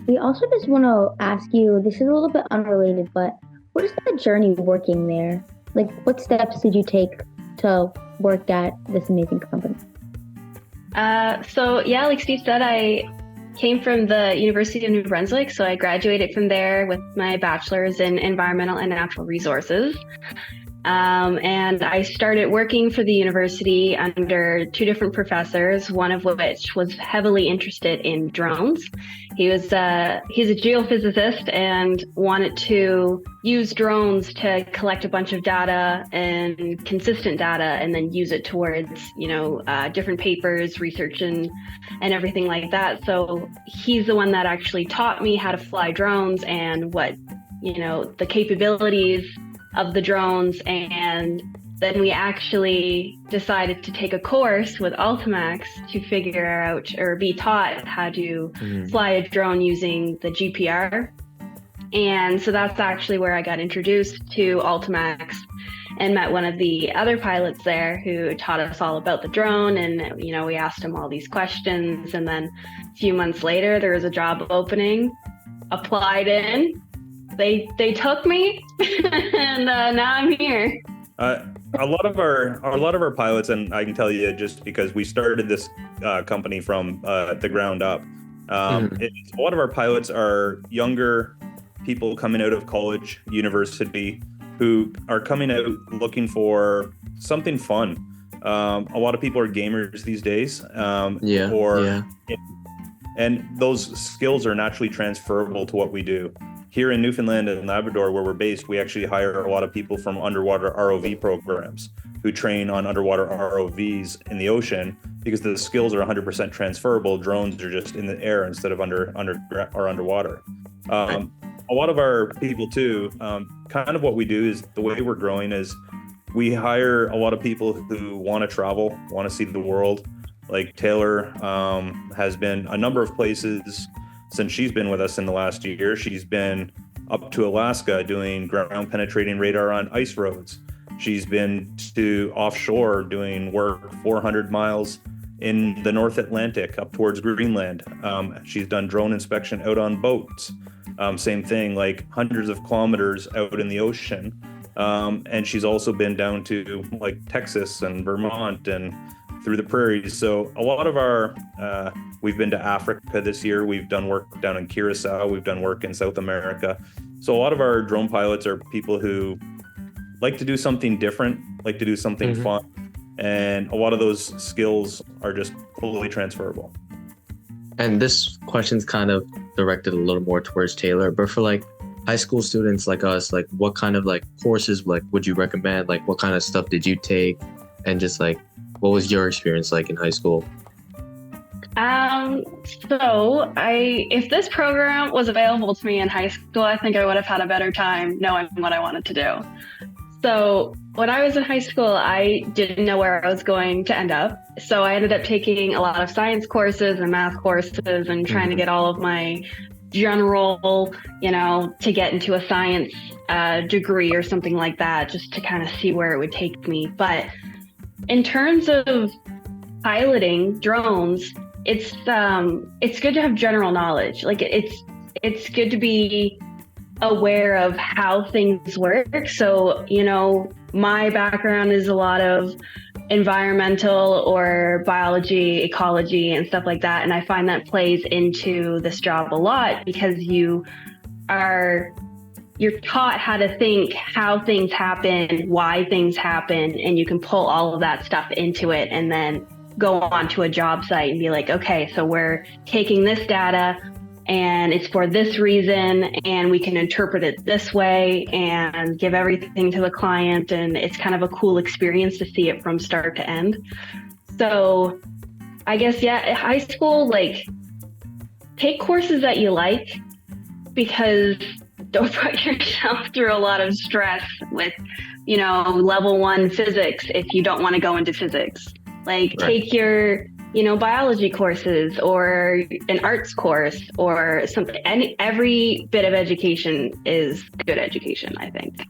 We also just want to ask you, this is a little bit unrelated, but what is the journey working there? Like, what steps did you take to work at this amazing company? So yeah, like Steve said, I came from the University of New Brunswick. So I graduated from there with my bachelor's in environmental and natural resources. And I started working for the university under two different professors, one of which was heavily interested in drones. He's a geophysicist and wanted to use drones to collect a bunch of data and consistent data, and then use it towards, different papers, research, and everything like that. So he's the one that actually taught me how to fly drones and what, the capabilities of the drones. And then we actually decided to take a course with Altomaxx to figure out or be taught how to fly a drone using the GPR. And so that's actually where I got introduced to Altomaxx and met one of the other pilots there who taught us all about the drone. And, we asked him all these questions. And then a few months later, there was a job opening, applied in. They took me, and now I'm here. A lot of our pilots, and I can tell you just because we started this company from the ground up. A lot of our pilots are younger people coming out of college, university, who are coming out looking for something fun. A lot of people are gamers these days. And those skills are naturally transferable to what we do. Here in Newfoundland and Labrador, where we're based, we actually hire a lot of people from underwater ROV programs who train on underwater ROVs in the ocean because the skills are 100% transferable. Drones are just in the air instead of underwater. A lot of our people too, kind of what we do is the way we're growing is we hire a lot of people who want to travel, want to see the world. Like Taylor has been a number of places since she's been with us in the last year. She's been up to Alaska doing ground penetrating radar on ice roads. She's been to offshore doing work 400 miles in the North Atlantic up towards Greenland. She's done drone inspection out on boats. Same thing, like hundreds of kilometers out in the ocean. And she's also been down to like Texas and Vermont and through the prairies. So a lot of our, we've been to Africa this year. We've done work down in Curacao. We've done work in South America. So a lot of our drone pilots are people who like to do something different, like to do something fun. And a lot of those skills are just totally transferable. And this question's kind of directed a little more towards Taylor, but for like high school students like us, like what kind of like courses like would you recommend? Like what kind of stuff did you take? And just like, what was your experience like in high school? If this program was available to me in high school, I think I would have had a better time knowing what I wanted to do. So when I was in high school, I didn't know where I was going to end up. So I ended up taking a lot of science courses and math courses and trying to get all of my general, to get into a science degree or something like that, just to kind of see where it would take me. But in terms of piloting drones, it's good to have general knowledge. Like it's good to be aware of how things work. So, my background is a lot of environmental or biology, ecology, and stuff like that. And I find that plays into this job a lot because you're taught how to think, how things happen, why things happen, and you can pull all of that stuff into it and then go on to a job site and be like, okay, so we're taking this data and it's for this reason and we can interpret it this way and give everything to the client. And it's kind of a cool experience to see it from start to end. So I guess, high school, like take courses that you like, because don't put yourself through a lot of stress with, level 1 physics if you don't want to go into physics. Like take your, biology courses or an arts course or something. Every bit of education is good education, I think.